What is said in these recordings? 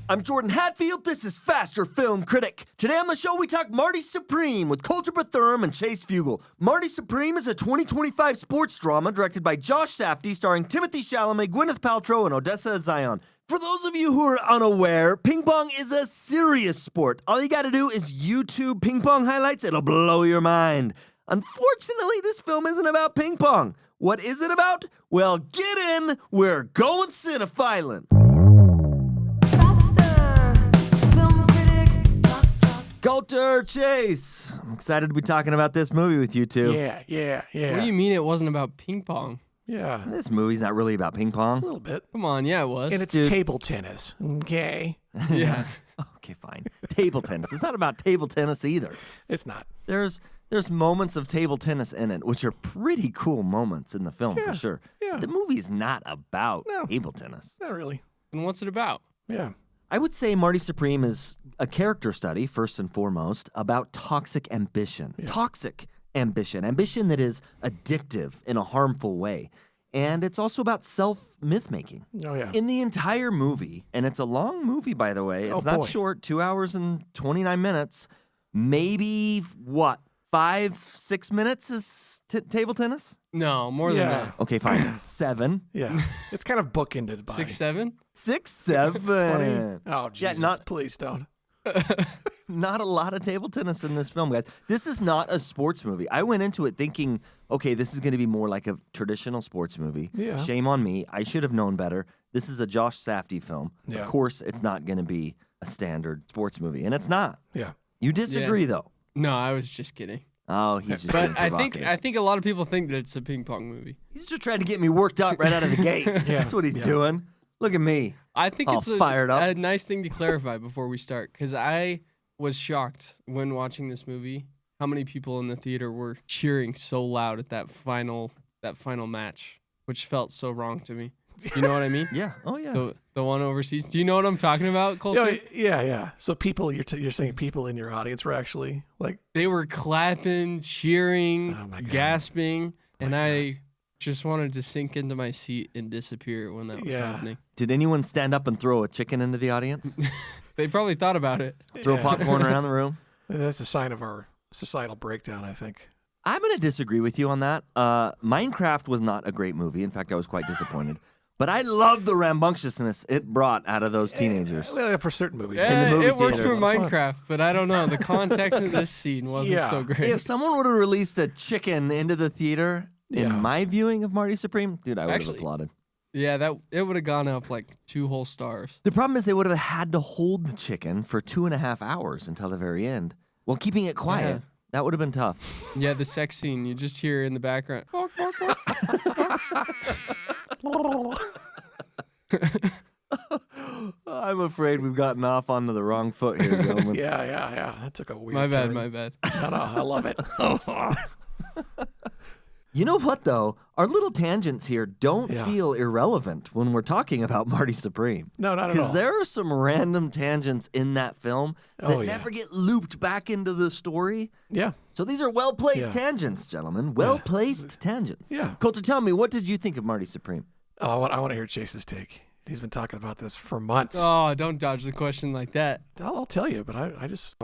I'm Jordan Hatfield. This is Faster Film Critic. Today on the show, we talk Marty Supreme with Kolter and Chase Fugel. Marty Supreme is a 2025 sports drama directed by Josh Safdie, starring Timothée Chalamet, Gwyneth Paltrow, and Odessa Zion. For those of you who are unaware, ping pong is a serious sport. All you gotta do is YouTube ping pong highlights. It'll blow your mind. Unfortunately, this film isn't about ping pong. What is it about? Well, get in. We're going cinephiling. Kolter, Chase. I'm excited to be talking about this movie with you two. Yeah. What do you mean it wasn't about ping pong? Yeah. This movie's not really about ping pong. A little bit. Come on, yeah, it was. And it's table tennis. Okay. Yeah. Okay, fine. Table tennis. It's not about table tennis either. It's not. There's moments of table tennis in it, which are pretty cool moments in the film for sure. Yeah. The movie is not about table tennis. Not really. And what's it about? Yeah. I would say Marty Supreme is a character study, first and foremost, about toxic ambition. Yeah. Toxic ambition. Ambition that is addictive in a harmful way. And it's also about self-myth-making. Oh, yeah. In the entire movie, and it's a long movie, by the way. It's not short, 2 hours and 29 minutes. Maybe, 5-6 minutes is table tennis? No, more than that. Okay, fine. 7. Yeah. It's kind of bookended by 6, 7? 6, 7. Oh, Jesus. Please don't. Not a lot of table tennis in this film, guys. This is not a sports movie. I went into it thinking, okay, this is going to be more like a traditional sports movie. Yeah. Shame on me. I should have known better. This is a Josh Safdie film. Yeah. Of course, it's not going to be a standard sports movie, and it's not. Yeah. You disagree, though. No, I was just kidding. Oh, he's just But I think a lot of people think that it's a ping pong movie. He's just trying to get me worked up right out of the gate. That's what he's doing. Look at me. I think all it's fired up. a nice thing to clarify before we start, because I was shocked when watching this movie how many people in the theater were cheering so loud at that final match, which felt so wrong to me. You know what I mean? Yeah. Oh, yeah. The one overseas. Do you know what I'm talking about, Kolter? Yeah. So people, you're saying people in your audience were actually like... They were clapping, cheering, gasping, and I just wanted to sink into my seat and disappear when that was happening. Did anyone stand up and throw a chicken into the audience? They probably thought about it. Throw popcorn around the room? That's a sign of our societal breakdown, I think. I'm going to disagree with you on that. Minecraft was not a great movie. In fact, I was quite disappointed. But I love the rambunctiousness it brought out of those teenagers. Well, for certain movies. Yeah, in the movie it works theater. for Minecraft, but I don't know. The context in this scene wasn't so great. If someone would have released a chicken into the theater in my viewing of Marty Supreme, dude, I would have applauded. Yeah, it would have gone up like 2 whole stars. The problem is they would have had to hold the chicken for 2.5 hours until the very end while keeping it quiet. Yeah. That would have been tough. Yeah, the sex scene, you just hear in the background. I'm afraid we've gotten off onto the wrong foot here, gentlemen. Yeah. That took a weird turn. My bad. No, I love it. You know what, though? Our little tangents here don't feel irrelevant when we're talking about Marty Supreme. No, not at all. Because there are some random tangents in that film that never get looped back into the story. Yeah. So these are well-placed tangents, gentlemen. Well-placed tangents. Yeah. Kolter, tell me, what did you think of Marty Supreme? Oh, I want to hear Chase's take. He's been talking about this for months. Oh, don't dodge the question like that. I'll tell you, but I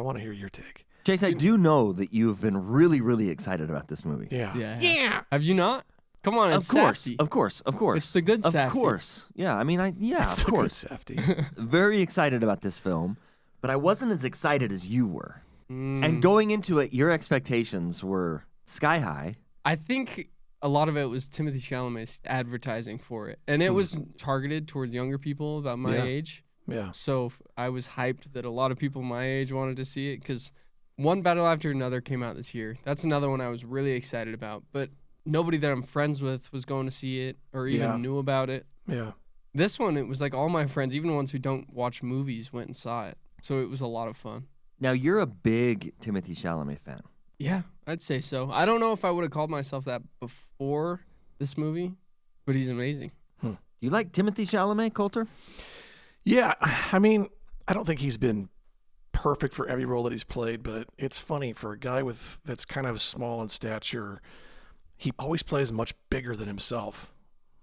want to hear your take. Chase, I do know that you have been really, really excited about this movie. Yeah. Have you not? Come on, it's Safdie. Of course. It's the good Safdie. Of course. Yeah, I mean, of course. Safdie. Very excited about this film, but I wasn't as excited as you were. And going into it, your expectations were sky high. I think a lot of it was Timothée Chalamet's advertising for it. And it was targeted towards younger people about my age. Yeah. So I was hyped that a lot of people my age wanted to see it because one Battle After Another came out this year. That's another one I was really excited about. But nobody that I'm friends with was going to see it or even knew about it. Yeah. This one, it was like all my friends, even the ones who don't watch movies, went and saw it. So it was a lot of fun. Now, you're a big Timothée Chalamet fan. Yeah, I'd say so. I don't know if I would have called myself that before this movie, but he's amazing. Do you like Timothée Chalamet, Kolter? Yeah, I mean, I don't think he's been perfect for every role that he's played, but it's funny for a guy that's kind of small in stature, he always plays much bigger than himself.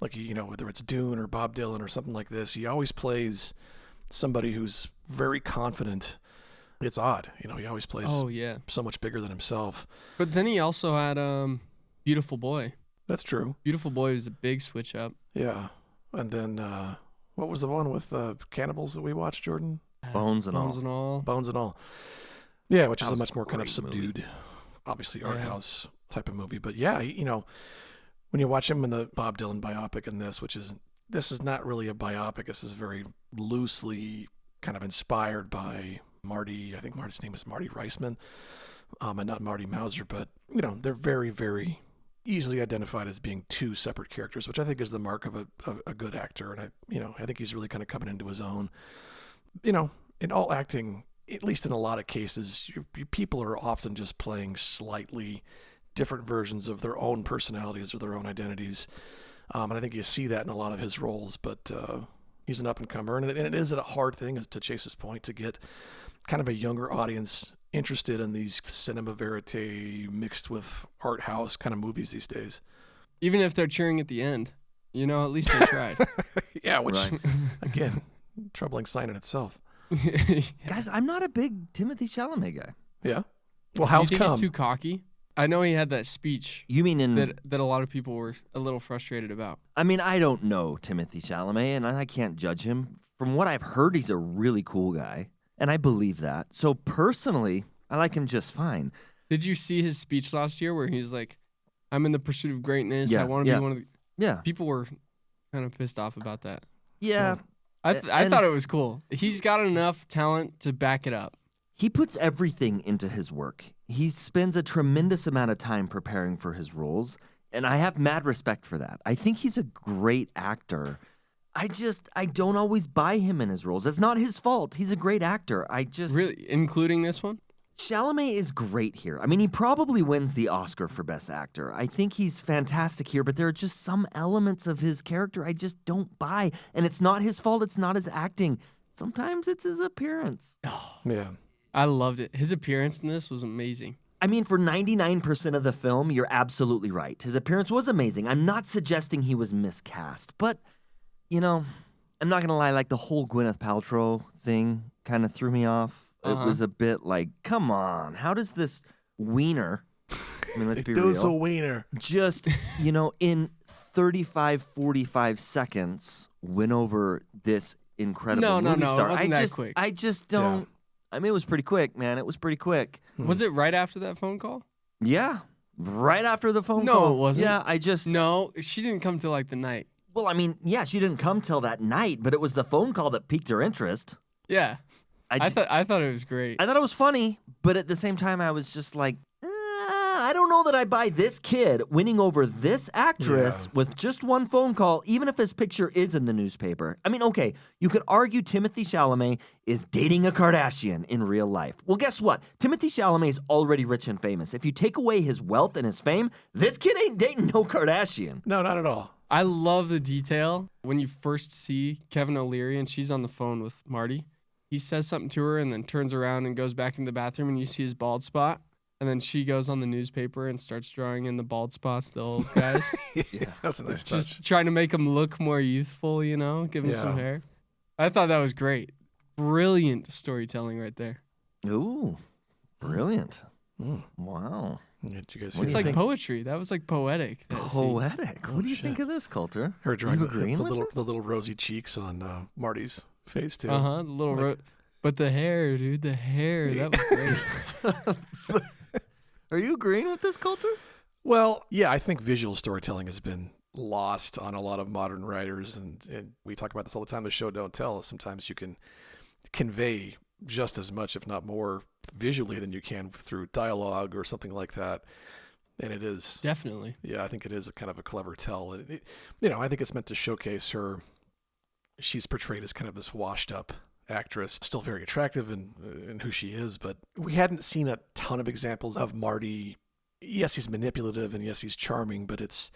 Like, whether it's Dune or Bob Dylan or something like this, he always plays somebody who's very confident. It's odd. He always plays so much bigger than himself. But then he also had Beautiful Boy. That's true. Beautiful Boy was a big switch up. Yeah. And then what was the one with cannibals that we watched, Jordan? Bones and Bones and All. Bones and All. Yeah, which is a was much more kind of great subdued, obviously art Yeah. house type of movie. But yeah, when you watch him in the Bob Dylan biopic and this is not really a biopic. This is very loosely kind of inspired by Marty. I think Marty's name is Marty Reisman, and not Marty Mauser. But they're very, very easily identified as being two separate characters, which I think is the mark of a good actor. And I think he's really kind of coming into his own. In all acting, at least in a lot of cases, people are often just playing slightly different versions of their own personalities or their own identities. And I think you see that in a lot of his roles, but he's an up-and-comer. And it is a hard thing, to Chase's point, to get kind of a younger audience interested in these cinema verite mixed with art house kind of movies these days. Even if they're cheering at the end, at least they tried. Yeah, which, Right. again, troubling sign in itself. Guys, I'm not a big Timothée Chalamet guy. Yeah? Well, Do how's you think come? he's too cocky? I know he had that speech You mean in... that a lot of people were a little frustrated about. I mean, I don't know Timothée Chalamet, and I can't judge him. From what I've heard, he's a really cool guy, and I believe that. So personally, I like him just fine. Did you see his speech last year where he was like, I'm in the pursuit of greatness. Yeah, I want to yeah. be one of the... Yeah. People were kind of pissed off about that. Yeah. I And- thought it was cool. He's got enough talent to back it up. He puts everything into his work. He spends a tremendous amount of time preparing for his roles, and I have mad respect for that. I think he's a great actor. I don't always buy him in his roles. It's not his fault. He's a great actor. Really, including this one? Chalamet is great here. I mean, he probably wins the Oscar for Best Actor. I think he's fantastic here, but there are just some elements of his character I just don't buy. And it's not his fault. It's not his acting. Sometimes it's his appearance. Yeah. I loved it. His appearance in this was amazing. I mean, for 99% of the film, you're absolutely right. His appearance was amazing. I'm not suggesting he was miscast, but, I'm not going to lie, like the whole Gwyneth Paltrow thing kind of threw me off. It was a bit like, come on, how does this wiener, I mean, let's be Does a real, wiener. just, in 35, 45 seconds, win over this incredible movie No, star? it wasn't that quick. I just don't. I mean, it was pretty quick, man. It was pretty quick. Was it right after that phone call? Yeah, right after the phone No, call. it wasn't. Yeah, No, she didn't come till like the night. Well, I mean, yeah, she didn't come till that night, but it was the phone call that piqued her interest. Yeah. I thought it was great. I thought it was funny, but at the same time, I was just like, I don't know that I buy this kid winning over this actress with just one phone call, even if his picture is in the newspaper. I mean, okay, you could argue Timothée Chalamet is dating a Kardashian in real life. Well, guess what? Timothée Chalamet is already rich and famous. If you take away his wealth and his fame, this kid ain't dating no Kardashian. No, not at all. I love the detail when you first see Kevin O'Leary and she's on the phone with Marty. He says something to her and then turns around and goes back in the bathroom and you see his bald spot. And then she goes on the newspaper and starts drawing in the bald spots, the old guys. Yeah, that's a nice touch. Just trying to make him look more youthful, give him some Yeah. hair. I thought that was great. Brilliant storytelling right there. Ooh, brilliant. Wow. Did you guys It's hear like that? poetry. That was like poetic. that scene. Poetic. What do you think of this, Kolter? Her drawing You the agreeing with little this? the little rosy cheeks on Marty's face too. The little but the hair, dude, the hair. That was great. Are you agreeing with this, Kolter? Well, yeah, I think visual storytelling has been lost on a lot of modern writers, and we talk about this all the time. The show Don't Tell. Sometimes you can convey just as much, if not more, visually than you can through dialogue or something like that. And it is Definitely. Yeah, I think it is a kind of a clever tell. I think it's meant to showcase her. She's portrayed as kind of this washed-up actress, still very attractive in who she is, but we hadn't seen a ton of examples of Marty. Yes, he's manipulative, and yes, he's charming, but it's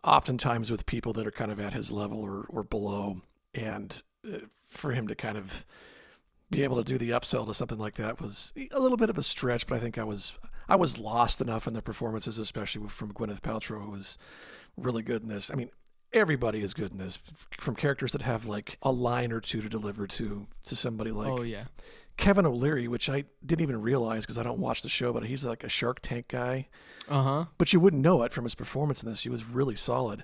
oftentimes with people that are kind of at his level or below. And for him to kind of be able to do the upsell to something like that was a little bit of a stretch, but I think I was lost enough in the performances, especially from Gwyneth Paltrow, who was really good in this. I mean, everybody is good in this, from characters that have like a line or two to deliver to somebody like Oh yeah. Kevin O'Leary, which I didn't even realize because I don't watch the show, but he's like a Shark Tank guy. But you wouldn't know it from his performance in this. He was really solid.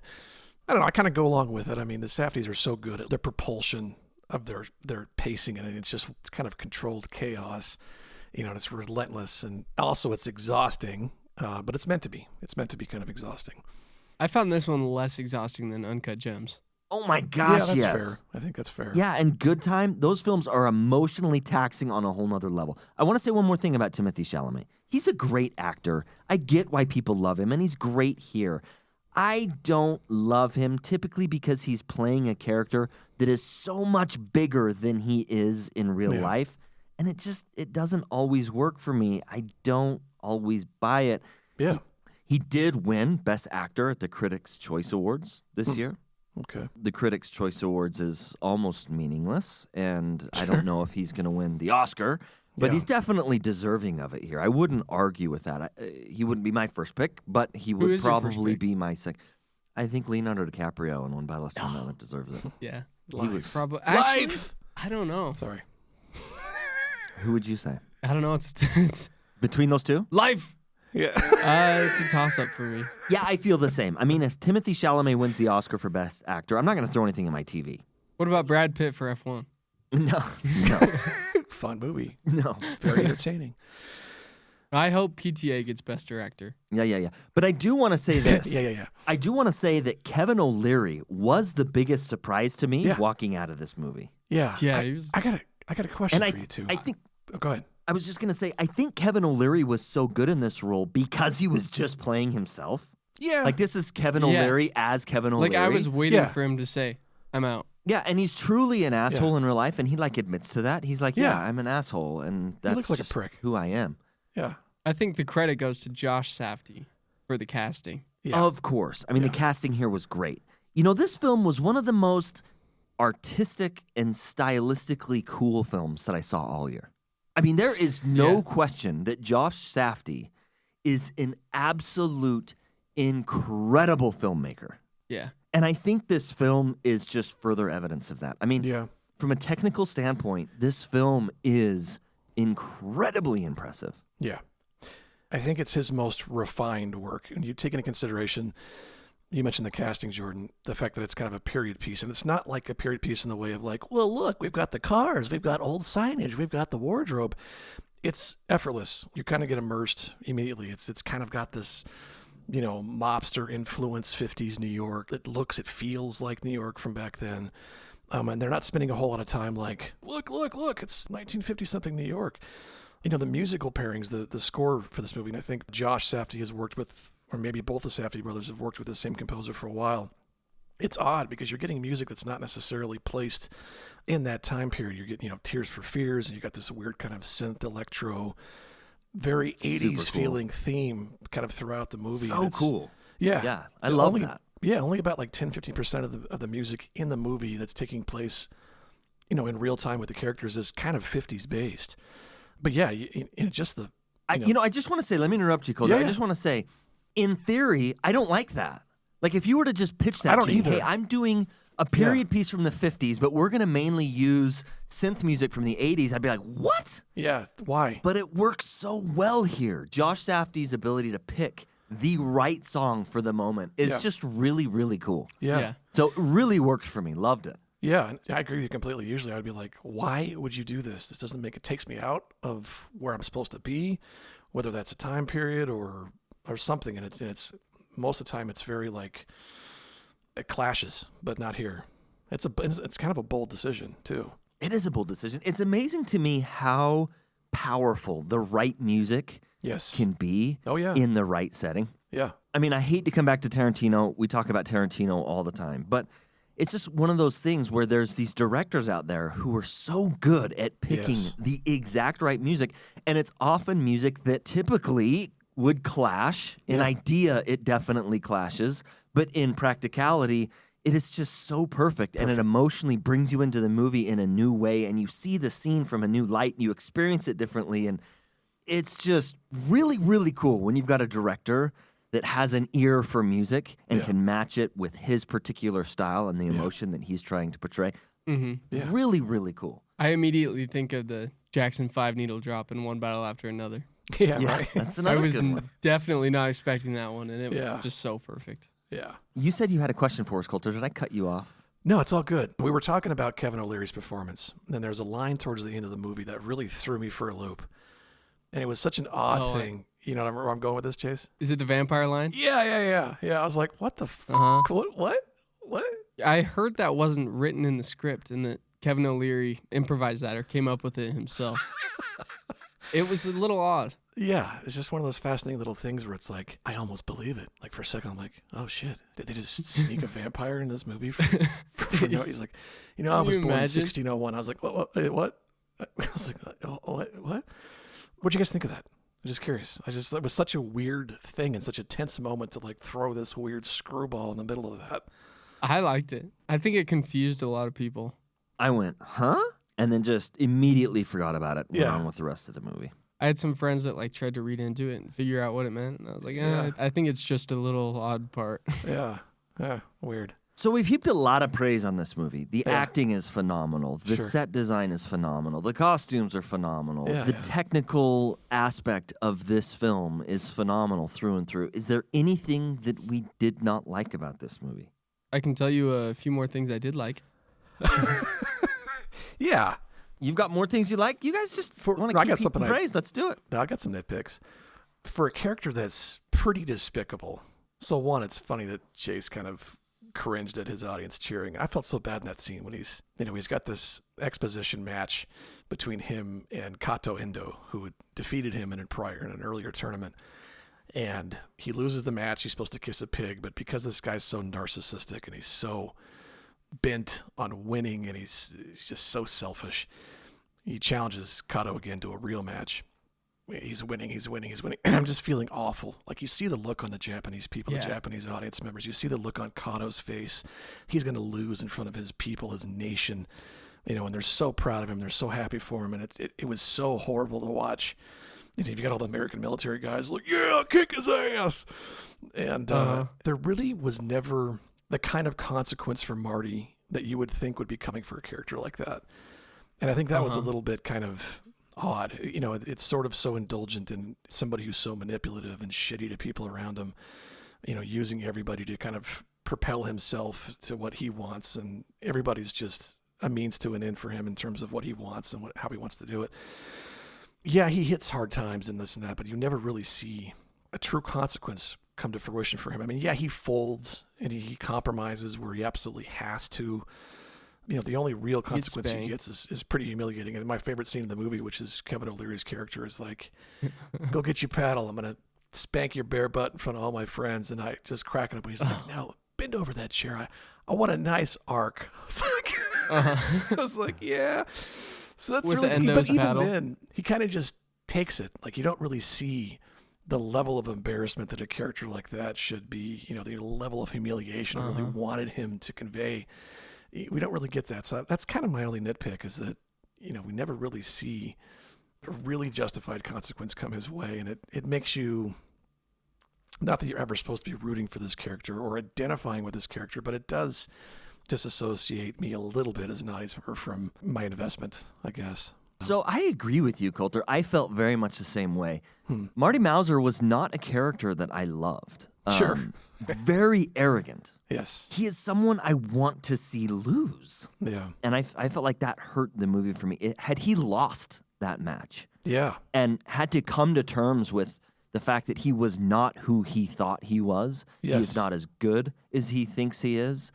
I don't know. I kind of go along with it. I mean, the Safdies are so good at their propulsion of their pacing, and it's kind of controlled chaos. And it's relentless, and also it's exhausting. But it's meant to be. It's meant to be kind of exhausting. I found this one less exhausting than Uncut Gems. Oh my gosh, yeah, that's yes. fair. I think that's fair. Yeah, and Good Time, those films are emotionally taxing on a whole nother level. I want to say one more thing about Timothée Chalamet. He's a great actor. I get why people love him, and he's great here. I don't love him typically because he's playing a character that is so much bigger than he is in real life, and it doesn't always work for me. I don't always buy it. Yeah. He did win Best Actor at the Critics' Choice Awards this year. Okay. The Critics' Choice Awards is almost meaningless, and I don't know if he's going to win the Oscar, but he's definitely deserving of it here. I wouldn't argue with that. He wouldn't be my first pick, but he would probably be my second. I think Leonardo DiCaprio in One Bite Less Than Another deserves it. Yeah. He was. Probably. Actually, Life. I don't know. Sorry. Who would you say? I don't know. It's Between those two? Life. Yeah. It's a toss-up for me. Yeah, I feel the same. I mean, if Timothée Chalamet wins the Oscar for Best Actor, I'm not going to throw anything in my TV. What about Brad Pitt for F1? No. Fun movie. No. Very entertaining. I hope PTA gets Best Director. Yeah. But I do want to say this. Yeah. I do want to say that Kevin O'Leary was the biggest surprise to me walking out of this movie. Yeah. Yeah, I got a question And for you too. I think Go ahead. I was just going to say, I think Kevin O'Leary was so good in this role because he was just playing himself. Yeah. Like, this is Kevin O'Leary as Kevin O'Leary. Like, I was waiting for him to say, I'm out. Yeah, and he's truly an asshole in real life, and he, admits to that. He's like, Yeah. I'm an asshole, and He that's looks like a just prick. who I am. Yeah. I think the credit goes to Josh Safdie for the casting. Yeah. Of course. I mean, the casting here was great. This film was one of the most artistic and stylistically cool films that I saw all year. I mean, there is no question that Josh Safdie is an absolute incredible filmmaker. Yeah. And I think this film is just further evidence of that. I mean, Yeah. from a technical standpoint, this film is incredibly impressive. Yeah. I think it's his most refined work. And you take into consideration, you mentioned the casting, Jordan, the fact that it's kind of a period piece. And it's not like a period piece in the way of like, well, look, we've got the cars, we've got old signage, we've got the wardrobe. It's effortless. You kind of get immersed immediately. It's kind of got this, mobster influence 50s New York. It feels like New York from back then. And they're not spending a whole lot of time like, look, it's 1950 something New York. The musical pairings, the score for this movie, and I think Josh Safdie has worked with, or maybe both the Safdie brothers have worked with the same composer for a while. It's odd because you're getting music that's not necessarily placed in that time period. You're getting, Tears for Fears, and you got this weird kind of synth electro, very 80s feeling theme kind of throughout the movie. So cool. Yeah. Yeah, I love that. Yeah, only about like 10-15% of the music in the movie that's taking place, in real time with the characters is kind of 50s based. But yeah, just the. I just want to say, let me interrupt you, Kolter. Yeah. I just want to say, in theory, I don't like that. Like, if you were to just pitch that to me, hey, I'm doing a period piece from the 50s, but we're going to mainly use synth music from the 80s, I'd be like, what? Yeah, why? But it works so well here. Josh Safdie's ability to pick the right song for the moment is just really, really cool. Yeah. So it really worked for me. Loved it. Yeah, I agree with you completely. Usually I'd be like, why would you do this? This doesn't make it takes me out of where I'm supposed to be, whether that's a time period or something. And it's most of the time it's very like it clashes, but not here. It's kind of a bold decision too. It is a bold decision. It's amazing to me how powerful the right music can be in the right setting. Yeah. I mean, I hate to come back to Tarantino. We talk about Tarantino all the time, but it's just one of those things where there's these directors out there who are so good at picking the exact right music, and it's often music that typically would clash. In idea, it definitely clashes, but in practicality, it is just so perfect, and it emotionally brings you into the movie in a new way, and you see the scene from a new light, and you experience it differently, and it's just really, really cool when you've got a director that has an ear for music and Yeah. can match it with his particular style and the emotion that he's trying to portray. Mm-hmm. Yeah. Really, really cool. I immediately think of the Jackson 5 needle drop in one battle after another. Yeah, Yeah, right. that's I another was good one. definitely not expecting that one, and it Yeah. was just so perfect. Yeah. You said you had a question for us, Kolter. Did I cut you off? No, it's all good. We were talking about Kevin O'Leary's performance, and there's a line towards the end of the movie that really threw me for a loop. And it was such an odd thing. You know where I'm going with this, Chase? Is it the vampire line? Yeah. I was like, what the Uh-huh. What? I heard that wasn't written in the script and that Kevin O'Leary improvised that or came up with it himself. It was a little odd. Yeah, it's just one of those fascinating little things where it's like, I almost believe it. Like for a second, I'm like, oh shit, did they just sneak a vampire in this movie? For no? He's like, I was born in 1601. I was like, what? I was like, what? What'd you guys think of that? I'm just curious. That was such a weird thing and such a tense moment to like throw this weird screwball in the middle of that. I liked it. I think it confused a lot of people. I went, huh? And then just immediately forgot about it. Went on with the rest of the movie. I had some friends that like tried to read into it and figure out what it meant. And I was like, I think it's just a little odd part. Yeah, weird. So we've heaped a lot of praise on this movie. The acting is phenomenal. The set design is phenomenal. The costumes are phenomenal. The technical aspect of this film is phenomenal through and through. Is there anything that we did not like about this movie? I can tell you a few more things I did like. Yeah. You've got more things you like? You guys just want to keep heaping praise. Let's do it. No, I got some nitpicks. For a character that's pretty despicable. So one, it's funny that Chase kind of cringed at his audience cheering. I felt so bad in that scene when he's got this exposition match between him and Kato Endo, who had defeated him in an earlier tournament. And he loses the match. He's supposed to kiss a pig, but because this guy's so narcissistic and he's so bent on winning and he's just so selfish, he challenges Kato again to a real match. He's winning. And I'm just feeling awful. Like you see the look on the Japanese people, the Japanese audience members. You see the look on Kato's face. He's going to lose in front of his people, his nation, and they're so proud of him. They're so happy for him. And it was so horrible to watch. You've got all the American military guys like, yeah, kick his ass. And there really was never the kind of consequence for Marty that you would think would be coming for a character like that. And I think that was a little bit kind of odd. It's sort of so indulgent in somebody who's so manipulative and shitty to people around him, using everybody to kind of propel himself to what he wants. And everybody's just a means to an end for him in terms of what he wants and how he wants to do it. Yeah, he hits hard times and this and that, but you never really see a true consequence come to fruition for him. I mean, yeah, he folds and he compromises where he absolutely has to. The only real consequence he gets is pretty humiliating. And my favorite scene in the movie, which is Kevin O'Leary's character, is like, go get your paddle. I'm going to spank your bare butt in front of all my friends. And I just cracking up. He's like, no, bend over that chair. I want a nice arc. I was like, yeah. So that's With really, the Endo's but even paddle. then, he kind of just takes it. Like you don't really see the level of embarrassment that a character like that should be, the level of humiliation I really wanted him to convey. We don't really get that. So that's kind of my only nitpick is that, we never really see a really justified consequence come his way. And it makes you, not that you're ever supposed to be rooting for this character or identifying with this character, but it does disassociate me a little bit as an audience member from my investment, I guess. So I agree with you, Kolter. I felt very much the same way. Marty Mauser was not a character that I loved. Sure. Very arrogant. Yes. He is someone I want to see lose. Yeah. And I felt like that hurt the movie for me. Had he lost that match Yeah. and had to come to terms with the fact that he was not who he thought he was, he Yes. is not as good as he thinks he is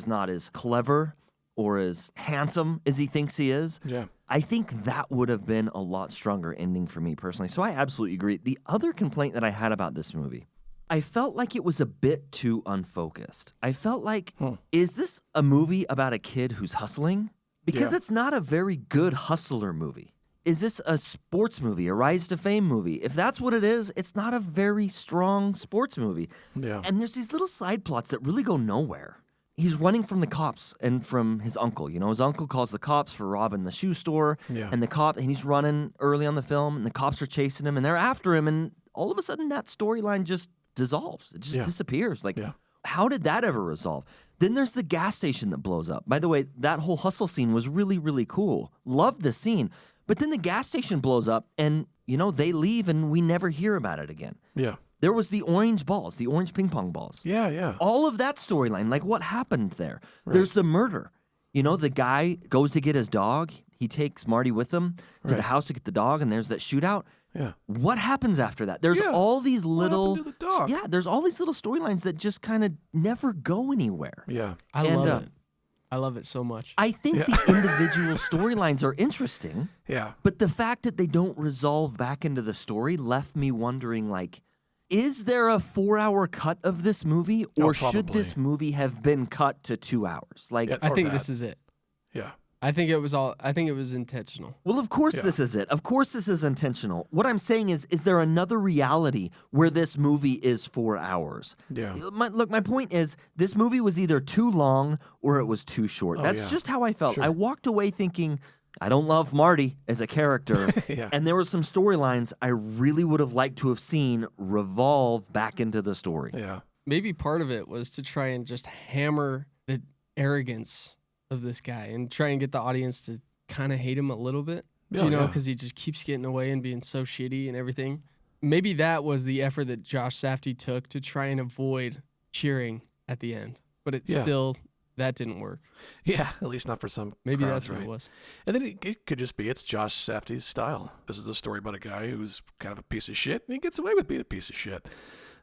not as clever or as handsome as he thinks he is. Yeah. I think that would have been a lot stronger ending for me personally. So I absolutely agree. The other complaint that I had about this movie, I felt like it was a bit too unfocused. I felt like, is this a movie about a kid who's hustling? Because it's not a very good hustler movie. Is this a sports movie, a rise to fame movie? If that's what it is, it's not a very strong sports movie. Yeah. And there's these little side plots that really go nowhere. He's running from the cops and from his uncle. His uncle calls the cops for robbing the shoe store. Yeah. And he's running early on the film, and the cops are chasing him, and they're after him. And all of a sudden, that storyline just dissolves. It just disappears. Like, Yeah. how did that ever resolve? Then there's the gas station that blows up. By the way, that whole hustle scene was really, really cool. Loved the scene. But then the gas station blows up and, they leave and we never hear about it again. Yeah. There was the orange balls, the orange ping pong balls. Yeah, yeah. All of that storyline, like what happened there? Right. There's the murder. The guy goes to get his dog. He takes Marty with him to the house to get the dog, and there's that shootout. Yeah. What happens after that? There's all these little... What happened to the dog? Yeah, there's all these little storylines that just kind of never go anywhere. Yeah. I love it. I love it so much. I think the individual storylines are interesting. Yeah. But the fact that they don't resolve back into the story left me wondering, like, is there a 4-hour cut of this movie, or should this movie have been cut to 2 hours? Like, I think this is it. Yeah. I think it was intentional. Well, of course this is it. Of course this is intentional. What I'm saying is there another reality where this movie is 4 hours? Yeah. My point is, this movie was either too long or it was too short. That's just how I felt. Sure. I walked away thinking, I don't love Marty as a character. Yeah. And there were some storylines I really would have liked to have seen revolve back into the story. Yeah. Maybe part of it was to try and just hammer the arrogance of this guy and try and get the audience to kind of hate him a little bit. Because he just keeps getting away and being so shitty and everything. Maybe that was the effort that Josh Safdie took to try and avoid cheering at the end. But it still, that didn't work. Yeah, at least not for some Maybe crowds, that's what right? it was. And then it could just be, it's Josh Safdie's style. This is a story about a guy who's kind of a piece of shit, and he gets away with being a piece of shit.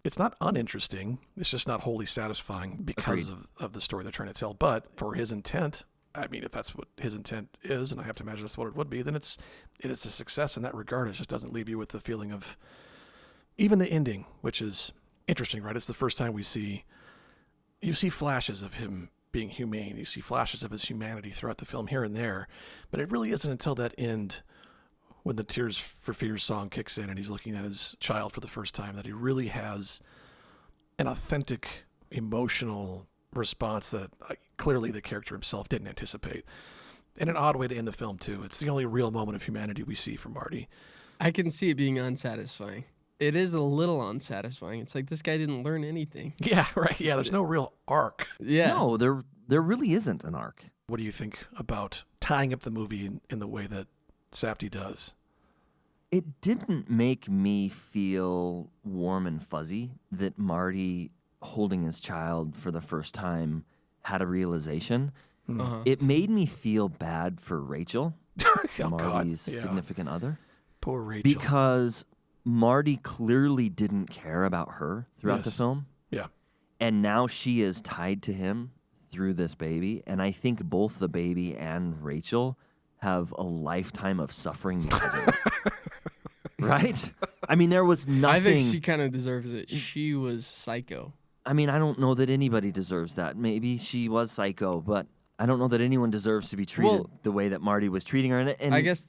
It's not uninteresting. It's just not wholly satisfying because of the story they're trying to tell. But for his intent, I mean, if that's what his intent is, and I have to imagine that's what it would be, then it is a success in that regard. It just doesn't leave you with the feeling of, even the ending, which is interesting, right? It's the first time you see flashes of him being humane. You see flashes of his humanity throughout the film here and there, but it really isn't until that end, when the Tears for Fears song kicks in and he's looking at his child for the first time, that he really has an authentic emotional response that clearly the character himself didn't anticipate. And an odd way to end the film, too. It's the only real moment of humanity we see from Marty. I can see it being unsatisfying. It is a little unsatisfying. It's like this guy didn't learn anything. Yeah, right. Yeah, there's no real arc. Yeah. No, there really isn't an arc. What do you think about tying up the movie in the way that Safdie does? It didn't make me feel warm and fuzzy that Marty, holding his child for the first time, had a realization. Uh-huh. It made me feel bad for Rachel, Oh, Marty's God. Yeah. significant other, Poor Rachel. because Marty clearly didn't care about her throughout the film. Yeah. And now she is tied to him through this baby. And I think both the baby and Rachel have a lifetime of suffering because of it. Right? I mean, there was nothing. I think she kind of deserves it. She was psycho. I mean, I don't know that anybody deserves that. Maybe she was psycho, but I don't know that anyone deserves to be treated the way that Marty was treating her. And I guess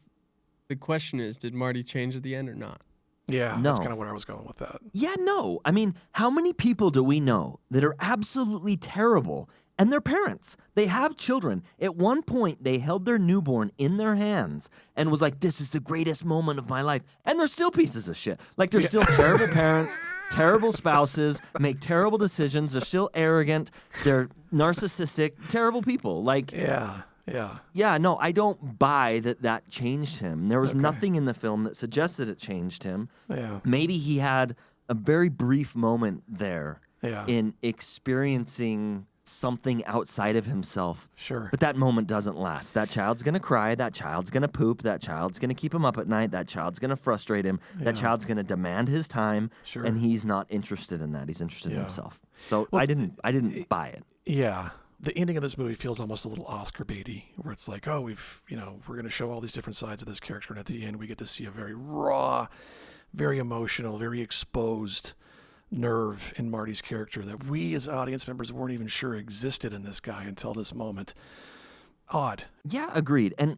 the question is, did Marty change at the end or not? Yeah, No. that's kind of where I was going with that. yeah, no. I mean, how many people do we know that are absolutely terrible and they're parents? They have children. At one point, they held their newborn in their hands and was like, this is the greatest moment of my life. And they're still pieces of shit. Like, they're still terrible parents, terrible spouses, make terrible decisions. They're still arrogant. They're narcissistic, terrible people. Like, Yeah. no, I don't buy that changed him. There was nothing in the film that suggested it changed him. Yeah. Maybe he had a very brief moment there Yeah. in experiencing something outside of himself. Sure. But that moment doesn't last. That child's going to cry. That child's going to poop. That child's going to keep him up at night. That child's going to frustrate him. That child's going to demand his time. Sure. And he's not interested in that. He's interested in Yeah. himself. So Well, I didn't buy it. Yeah. The ending of this movie feels almost a little Oscar baity, where it's like, oh, we're going to show all these different sides of this character, and at the end we get to see a very raw, very emotional, very exposed nerve in Marty's character that we as audience members weren't even sure existed in this guy until this moment. Odd. Yeah, agreed. And,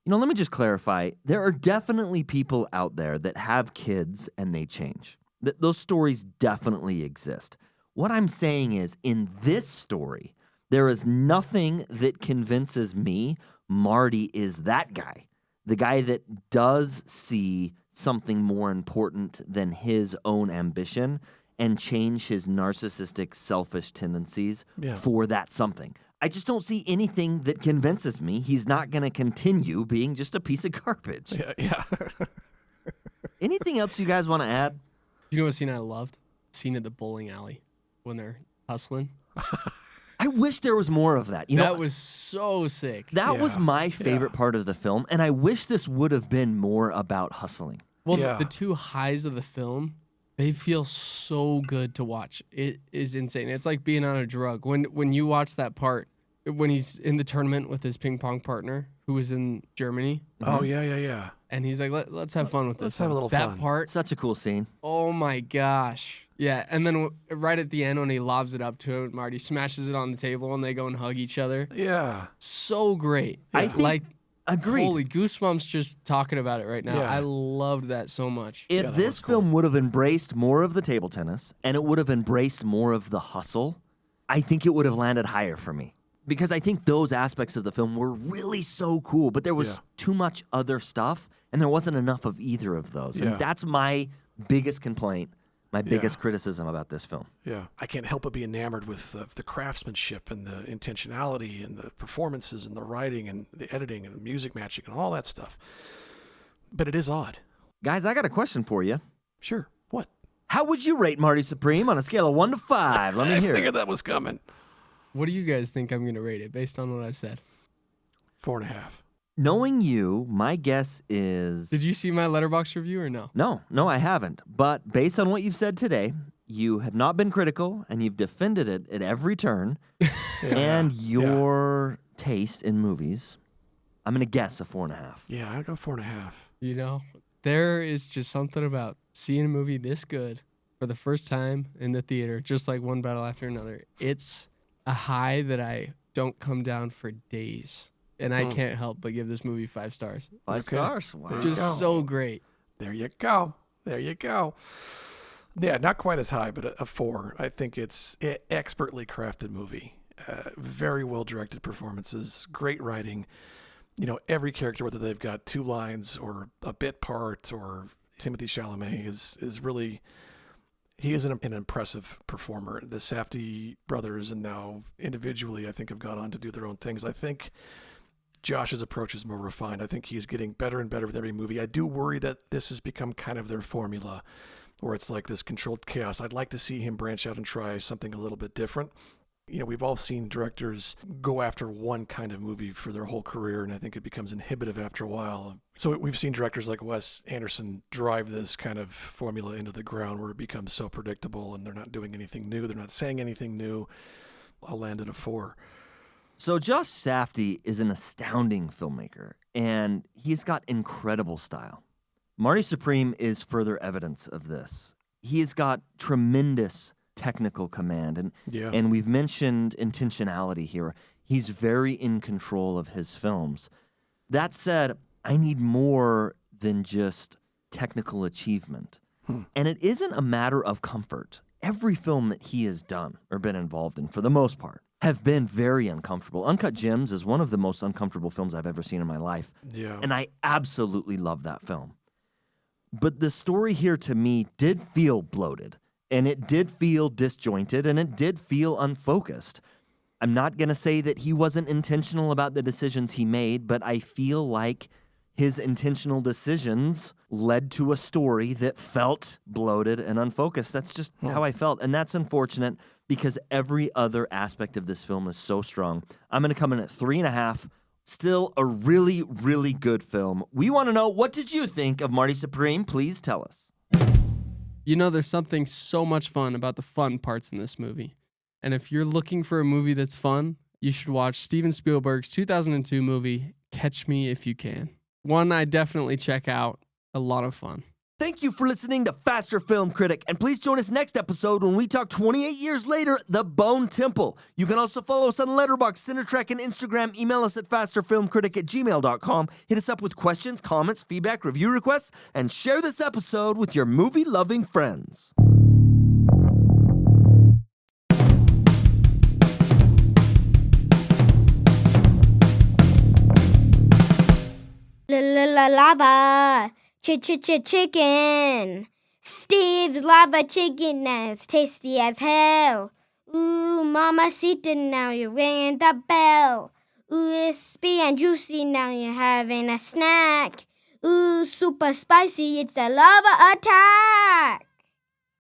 let me just clarify. There are definitely people out there that have kids and they change. Those stories definitely exist. What I'm saying is, in this story, there is nothing that convinces me Marty is that guy. The guy that does see something more important than his own ambition and change his narcissistic, selfish tendencies for that something. I just don't see anything that convinces me he's not going to continue being just a piece of garbage. Yeah. Anything else you guys want to add? You know what scene I loved? Scene at the bowling alley when they're hustling. I wish there was more of that. That was so sick. That was my favorite part of the film, and I wish this would have been more about hustling. Well, the two highs of the film, they feel so good to watch. It is insane. It's like being on a drug. When you watch that part, when he's in the tournament with his ping pong partner, who was in Germany. Oh, yeah. And he's like, let's have fun with this. Let's have a little fun. That part. Such a cool scene. Oh, my gosh. Yeah, and then right at the end when he lobs it up to him, Marty smashes it on the table and they go and hug each other. Yeah. So great. I think, agreed. Holy goosebumps just talking about it right now. Yeah. I loved that so much. If this film would have embraced more of the table tennis and it would have embraced more of the hustle, I think it would have landed higher for me. Because I think those aspects of the film were really so cool, but there was too much other stuff, and there wasn't enough of either of those. And that's my biggest complaint, my biggest criticism about this film. Yeah, I can't help but be enamored with the craftsmanship and the intentionality and the performances and the writing and the editing and the music matching and all that stuff. But it is odd. Guys, I got a question for you. Sure. What? How would you rate Marty Supreme on a scale of 1 to 5? Let me hear I figured it. that was coming. What do you guys think I'm going to rate it based on what I've said? 4.5. Knowing you, my guess is... Did you see my Letterboxd review or no? No, I haven't. But based on what you've said today, you have not been critical, and you've defended it at every turn. And your taste in movies, I'm going to guess a 4.5. Yeah, I'd go 4.5. You know, there is just something about seeing a movie this good for the first time in the theater, just like one battle after another. It's a high that I don't come down for days. And I can't help but give this movie 5 stars. 5 stars? Wow. Just so great. There you go. Yeah, not quite as high, but a 4. I think it's an expertly crafted movie. Very well-directed performances, great writing. You know, every character, whether they've got 2 lines or a bit part, or Timothée Chalamet is really... He is an impressive performer. The Safdie brothers, and now individually, I think, have gone on to do their own things. I think Josh's approach is more refined. I think he's getting better and better with every movie. I do worry that this has become kind of their formula, where it's like this controlled chaos. I'd like to see him branch out and try something a little bit different. You know, we've all seen directors go after one kind of movie for their whole career, and I think it becomes inhibitive after a while. So we've seen directors like Wes Anderson drive this kind of formula into the ground where it becomes so predictable and they're not doing anything new. They're not saying anything new. I'll land at a 4. So Josh Safdie is an astounding filmmaker, and he's got incredible style. Marty Supreme is further evidence of this. He has got tremendous technical command, and we've mentioned intentionality here. He's very in control of his films. That said, I need more than just technical achievement. And it isn't a matter of comfort. Every film that he has done or been involved in, for the most part, have been very uncomfortable. Uncut Gems is one of the most uncomfortable films I've ever seen in my life. Yeah. And I absolutely love that film. But the story here to me did feel bloated. And it did feel disjointed, and it did feel unfocused. I'm not going to say that he wasn't intentional about the decisions he made, but I feel like his intentional decisions led to a story that felt bloated and unfocused. That's just how I felt, and that's unfortunate because every other aspect of this film is so strong. I'm going to come in at 3.5. Still a really, really good film. We want to know, what did you think of Marty Supreme? Please tell us. You know, there's something so much fun about the fun parts in this movie. And if you're looking for a movie that's fun, you should watch Steven Spielberg's 2002 movie, Catch Me If You Can. One I definitely check out. A lot of fun. Thank you for listening to Faster Film Critic, and please join us next episode when we talk 28 years later, The Bone Temple. You can also follow us on Letterboxd, Cinetrack, and Instagram. Email us at fasterfilmcritic@gmail.com. Hit us up with questions, comments, feedback, review requests, and share this episode with your movie-loving friends. Lava. Chicken. Steve's lava chicken is tasty as hell. Ooh, mamacita, now you're ringing the bell. Ooh, crispy and juicy, now you're having a snack. Ooh, super spicy, it's a lava attack.